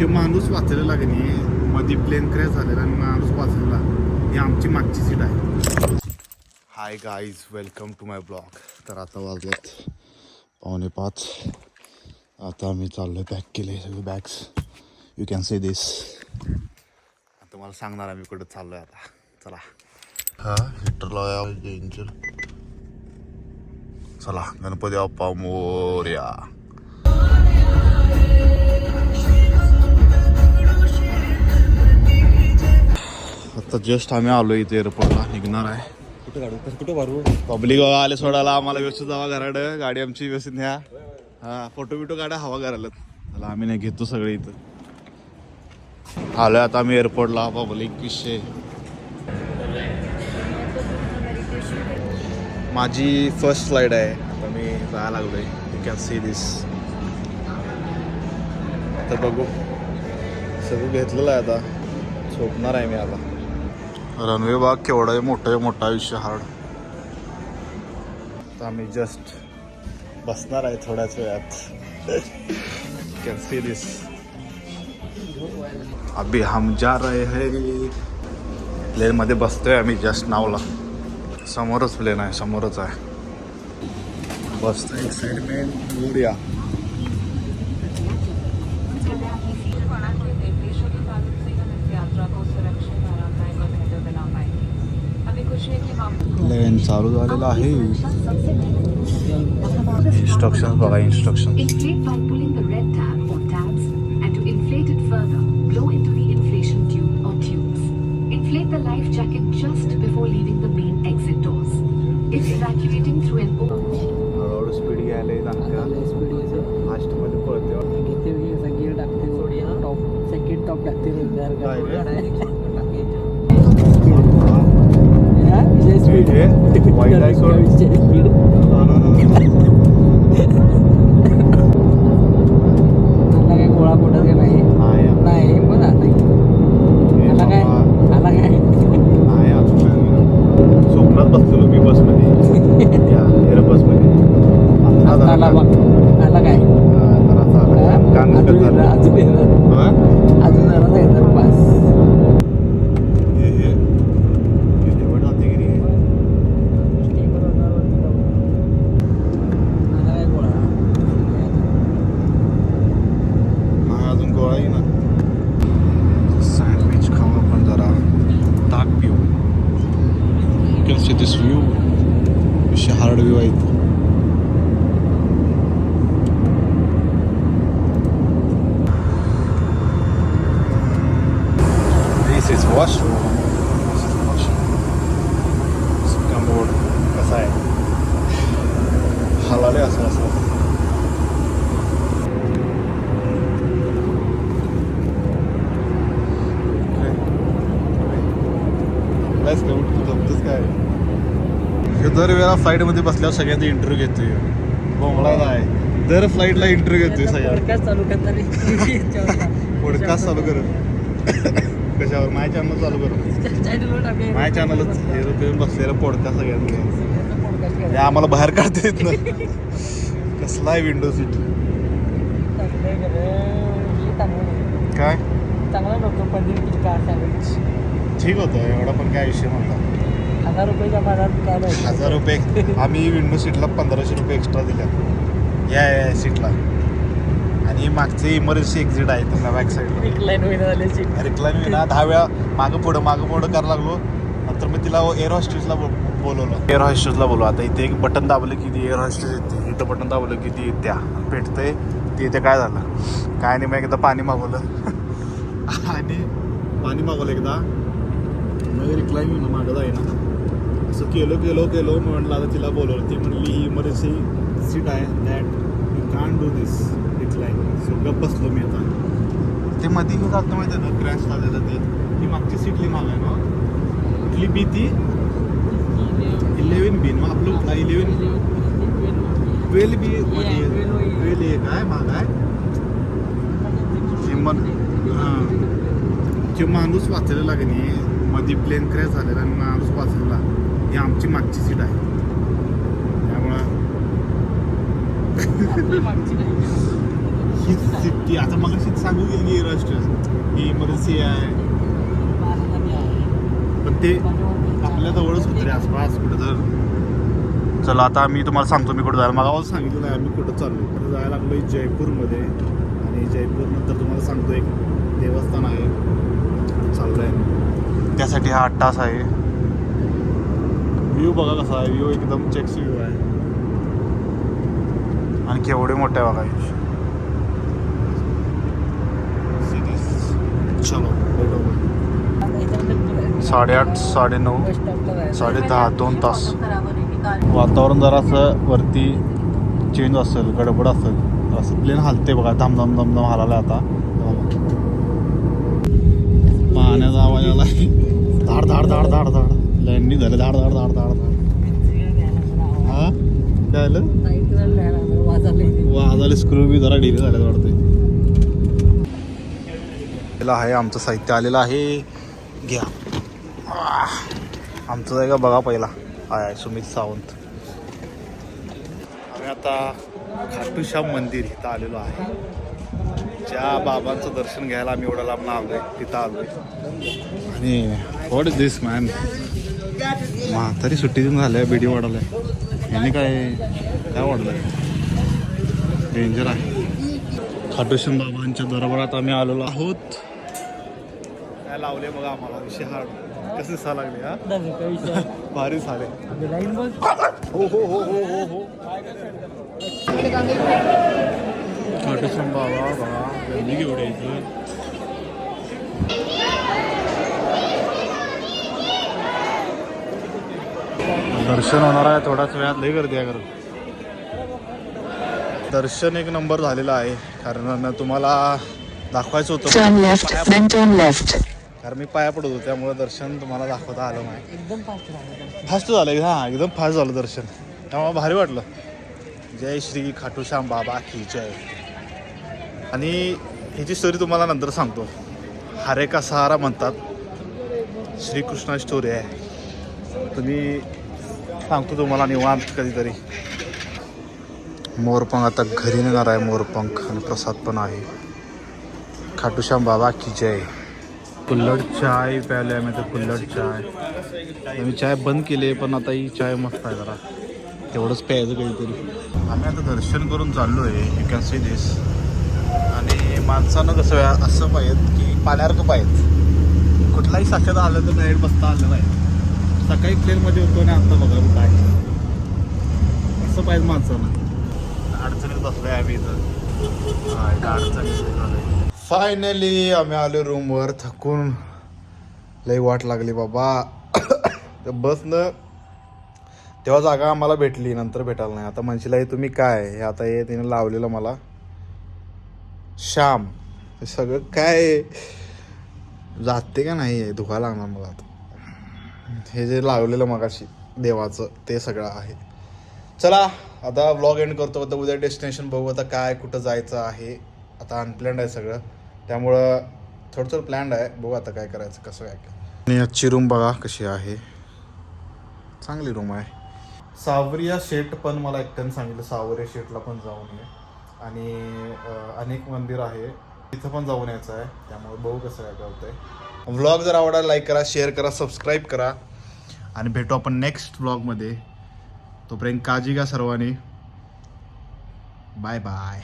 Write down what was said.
तो माणूस वाचलेला की नाही, मध्ये प्लेन क्रॅश झालेला आणि माणूस वाचलेला, ही आमची मागची सीट आहे. Hi guys, welcome to my blog. तर आता वाजलेत 4:45. आता आम्ही चाललोय, पॅक केले सगळे बॅग्स. यू कॅन से दिस. आता मला सांगणार आम्ही कुठं चाललोय आता. चला. हा हिटर लावा डेंजर. चला, गणपती बाप्पा मोरया. आता जस्ट आम्ही आलो इथे एअरपोर्टला, निघणार आहे. कुठं भरू पब्लिक आले सोडायला, आम्हाला व्यवस्थित जावा घराडं, गाडी आमची व्यवस्थित न्या. हा फोटो बिटो गाड्या हवा करायला. चला आम्ही नाही घेतो सगळे इथं. आलोय आता आम्ही एअरपोर्टला. पब्लिक विषय माझी फर्स्ट फ्लाईट आहे. आता मी जायला लागलोय. You can see this. आता बघू, सगळं घेतलेलं आहे. आता झोपणार आहे मी आता. रनवे बाग केवढा आहे, मोठा आयुष्य हार्ड. तर आम्ही जस्ट बसणार आहे थोड्याच वेळात. Can see this. अभी हम जा रहे हैं. प्लेनमध्ये बसतोय आम्ही जस्ट नावला. समोरच प्लेन आहे, समोरच आहे. बसतोय एक्साइटमेंट मोरया. प्लेन चालू झालेला आहे. इन्स्ट्रक्शन बघा, instruction. Inflate by pulling the red tab or tabs, and to inflate it further, blow into the inflation tube or tubes. Inflate the life jacket just before leaving the main exit doors. If evacuating through an हळूहळू speed घ्यायला फास्टमध्ये पळते. Gear टाकते, top second top टाकते. गोळा पोटात नाही नाही बोला आला काय आला काय स्वप्नात बसलेलो मी बसमध्ये, एअर बसमध्ये. आला काय अजून जरा पास. सँडविच खाऊ आपण जरा, ताक पिऊ. दिस व्ह्यू, हार्ड व्ह्यू आहे. दिस इज वॉशरूम. कमोड कसा आहे, हलाले असं असं. काय दर वेळेला फ्लाईटमध्ये बसल्यावर सगळ्यांचा इंटरव्ह्यू घेतोय. बोंगळाला आहे, दर फ्लाईटला इंटरव्ह्यू घेतोय सगळ्यांना. चालू करताना पॉडकास्ट चालू करत. कशावर? माझ्या चॅनल चालू करत. माझ्या चॅनलच एरोप्लेन बसलेला पॉडकास्ट सगळ्यांना. हे आम्हाला बाहेर काढते ना. कसला आहे विंडो सीट. काय चांगला नको. पनीर टिक्का सँडविच ठीक होतं, एवढा पण काय विषय नव्हता. 1000 रुपयाच्या बाजारात काय नाही. 1000 रुपये. आम्ही विंडो सीटला 1500 रुपये एक्स्ट्रा दिल्या या सीटला. आणि मागचे इमर्जन्सी एक्झिट आहे तुम्हाला बॅक साईडला. रिक्लाइन विना 10 वेळा मागं पुढं करायला लागलो. नंतर मी तिला एअर हॉस्टेसला बोलवलं. एअर हॉस्टेसला बोलव. आता इथे एक बटन दाबलं की ती एअर हॉस्टेस येते, इथं बटन दाबलं की ती येत्या भेटते. ती इथे काय झालं काय नाही, मग एकदा पाणी मागवलं. आणि पाणी मागवलं एकदा, मग रिक्लाइन विना मागं जाईना. असं केलो म्हटलं. आता तिला बोलवलं. ती म्हणली ही इमर्जन्सी सीट आहे, that you can't do this recline. So गप्प बसलो मी. आता ते मध्ये मी जातो माहिती आहे ना, क्रॅश झालेलं ते. ती मागची सीटली माग आहे ना, कुठली बी ती 11 बी. मग आपलं कुठला 12 बी मध्ये 12 एक आहे माग आहे. ते माणूस वाचलेला की नाही, मध्ये प्लेन क्रॅश झालेला आणि माणूस वाचलेला, ही आमची मागची सीट आहे. त्यामुळं ती आता मग सांगू गेली की एअर हॉस्टेस ही इमर्जन्सी आहे, पण ते आपल्या जवळच होतं रे आसपास कुठं तर. चला आता मी तुम्हाला सांगतो मी कुठं जायला मागावर सांगितलं नाही आम्ही कुठं चाललो. तर जायला लागलो जयपूरमध्ये आणि जयपूरनंतर तुम्हाला सांगतो एक देवस्थान आहे चाललं आहे, त्यासाठी हा 8 तास आहे. व्ह्यू बघा कसा आहे, व्ह्यू एकदम चेक्स व्ह्यू आहे आणि केवढे मोठे आहे बघा. चलो 8:30 9:30 10:30 2 तास. वातावरण जरासं वरती चेंज असेल, गडबड असेल, असं प्लेन हलते बघा, धामधाम धामधाम हलायला आता. पाण्याचा आवाज आला, धाड धाड धाड धाड धाड लँडिंग झालं, धाड धाड धाड धाड धाड. हा काय आलं वाजाले, स्क्रू बी जरा ढिले झाले वाटते. आहे आमचं साहित्य आलेलं आहे, घ्या. आमचं जायगा बघा पहिला आहे सुमित सावंत. आम्ही आता खाटू श्याम मंदिर इथं आलेलो आहे. ज्या बाबांचं दर्शन घ्यायला आम्ही एवढा लांब आलोय तिथं आलोय. आणि व्हॉट इज दिस मॅन, म्हातारी सुट्टी देऊन झाल्या, बिडी वाढवलाय यांनी, काय वाढलंय, डेंजर आहे. खाटू श्याम बाबांच्या दरबारात आम्ही आलेलो आहोत. काय लावले बघा आम्हाला, विषय हार्ड कसे दिसा लागले. हा भारी झाले. हो हो हो हो हो हो खाटू श्याम बाबा बघा गर्दी केवढी इथं. दर्शन होणार आहे थोड्याच वेळात, लई गर्दी आहे खरं. दर्शन एक नंबर झालेलं आहे, कारण तुम्हाला दाखवायचं होतं कारण मी पाया पडत होतो, त्यामुळे दर्शन तुम्हाला दाखवता आलं नाही. एकदम फास्ट झालं, हां एकदम फास्ट झालं दर्शन, त्यामुळे भारी वाटलं. जय श्री खाटू श्याम बाबा की जय. आणि ह्याची स्टोरी तुम्हाला नंतर सांगतो. हरे का सहारा म्हणतात, श्रीकृष्ण स्टोरी आहे, तुम्ही सांगतो तुम्हाला निवांत कधीतरी. मोरपंख आता घरी नेणार आहे, मोरपंख आणि प्रसाद पण आहे. खाटू श्याम बाबा की जय. कुल्हड चाय प्यायला आम्ही तर, कुल्हड चाय. मी चाय बंद केली पण आता ही चाय मस्त आहे, जरा तेवढंच प्यायचं कधीतरी. आम्ही आता दर्शन करून चाललो आहे, यू कॅन सी दिस. आणि माणसानं कसं असं पाहिजे की पाण्यासारखं पाहिजे, कुठलाही साक्षात आलं तर डायरेक्ट बसता आलं नाही. सकाळी प्लेनमध्ये होतो आणि आता बघा काय असं पाहिजे माणसानं. अडचणीत बसलोय आम्ही इथं, अडचणीत. फायनली आम्ही आलो रूमवर, थकून लई वाट लागली बाबा. तर बसनं तेव्हा जागा आम्हाला भेटली, नंतर भेटायला नाही. आता म्हणशील तुम्ही काय हे, आता हे तिने लावलेलं मला श्याम, हे सगळं काय जाते का नाही धुवायला लागणार मला. आता हे जे लावलेलं मगाशी देवाचं ते सगळं आहे. चला आता व्लॉग एंड करतो. आता उद्या डेस्टिनेशन बघू, आता काय कुठं जायचं आहे. आता अनप्लॅन्ड आहे सगळं, त्यामुळं थोडं प्लॅन्ड आहे, बघू आता काय करायचं कसं काय. आणि आजची रूम बघा कशी आहे, चांगली रूम आहे. सावरिया शेट पण मला एकट्यानं सांगितलं सावरिया शेटला पण जाऊन ये, आणि अनेक मंदिर आहे तिथं पण जाऊन यायचं आहे, त्यामुळे बघू कसं काय होतंय. व्लॉग जर आवडायला लाईक करा, शेअर करा, सबस्क्राईब करा आणि भेटू आपण नेक्स्ट व्लॉगमध्ये. तोपर्यंत काळजी घ्या सर्वांनी. Bye bye.